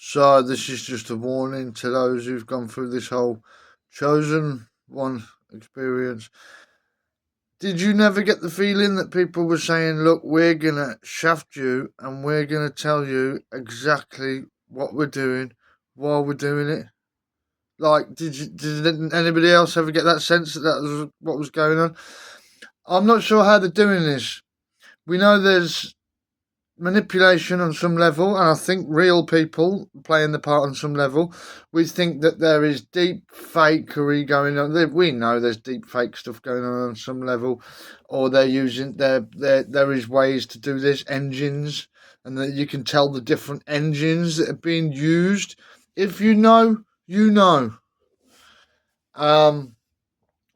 So this is just a warning to those who've gone through this whole chosen one experience. Did you never get the feeling that people were saying, look, we're going to shaft you and we're going to tell you exactly what we're doing while we're doing it? Like, did anybody else ever get that sense that that was what was going on? I'm not sure how they're doing this. We know there's manipulation on some level, and I think real people playing the part on some level. We think that there is deep fakery going on. We know there's deep fake stuff going on some level, or they're using there is ways to do this, engines, and that you can tell the different engines that are being used. If you know, you know.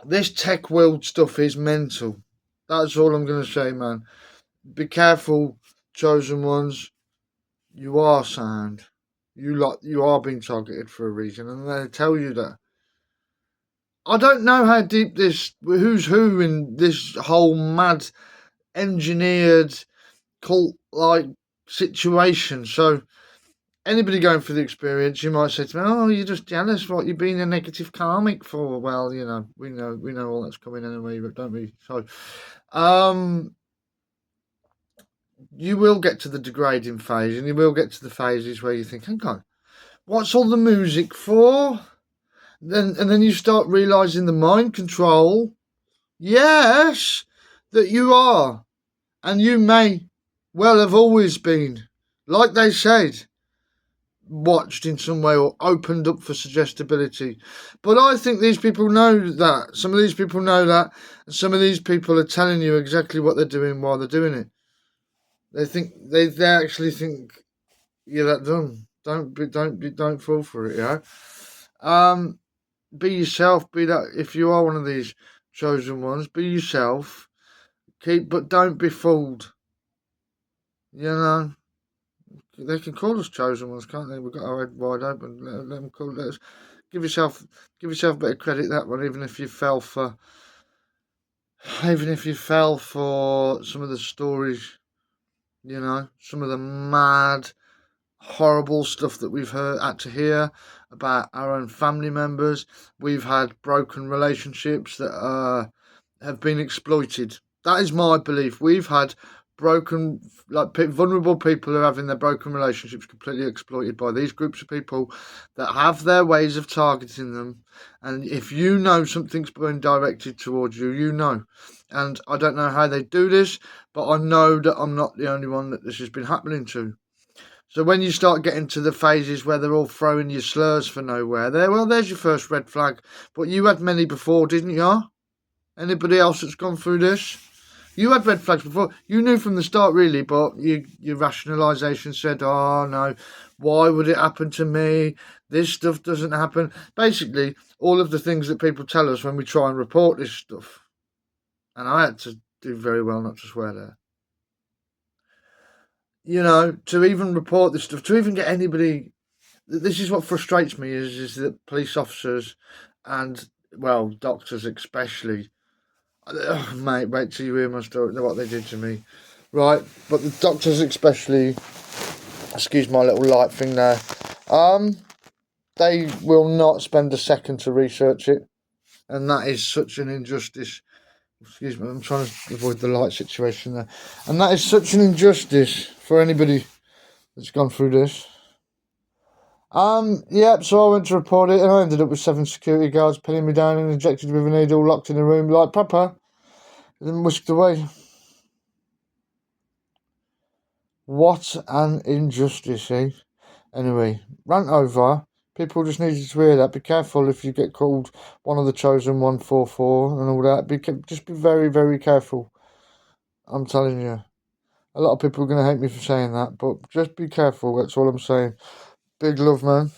This tech world stuff is mental. That's all I'm going to say, man. Be careful, chosen ones. You are sound. You are being targeted for a reason, and they tell you that. I don't know how deep who's who in this whole mad engineered cult like situation. So anybody going through the experience, you might say to me, "Oh, you're just jealous. What you're being a negative karmic for?" Well, we know all that's coming anyway, but don't we? So, you will get to the degrading phase, and you will get to the phases where you think, hang on, what's all the music for? Then you start realising the mind control, yes, that you are. And you may well have always been, like they said, watched in some way or opened up for suggestibility. But I think these people know that. Some of these people know that. And some of these people are telling you exactly what they're doing while they're doing it. They actually think you're that dumb. Don't fall for it, Be yourself. Be that. If you are one of these chosen ones, be yourself. But don't be fooled. They can call us chosen ones, can't they? We've got our head wide open. Let them call us. Give yourself a bit of credit that one, even if you fell for some of the stories. Some of the mad, horrible stuff that we've had to hear about our own family members. We've had broken relationships that have been exploited. That is my belief. We've had vulnerable people who are having their broken relationships completely exploited by these groups of people that have their ways of targeting them. And if you know something's being directed towards you, you know. And I don't know how they do this, but I know that I'm not the only one that this has been happening to. So when you start getting to the phases where they're all throwing you slurs for nowhere, there's your first red flag. But you had many before, didn't you? Anybody else that's gone through this? You had red flags before. You knew from the start, really, but your rationalisation said, oh, no, why would it happen to me? This stuff doesn't happen. Basically, all of the things that people tell us when we try and report this stuff. And I had to do very well not to swear there. To even report this stuff, to even get anybody... This is what frustrates me, is that police officers and, well, doctors especially... Oh, mate, wait till you hear my story, what they did to me. Right, but the doctors especially... Excuse my little light thing there. They will not spend a second to research it. And that is such an injustice. Excuse me, I'm trying to avoid the light situation there. And that is such an injustice for anybody that's gone through this. So I went to report it and I ended up with 7 security guards pinning me down and injected with a needle, locked in a room like Papa, and then whisked away. What an injustice, eh? Anyway, rant over. People just needed to hear that. Be careful if you get called one of the chosen 144 and all that. Just be very, very careful. I'm telling you. A lot of people are going to hate me for saying that, but just be careful. That's all I'm saying. Big love, man.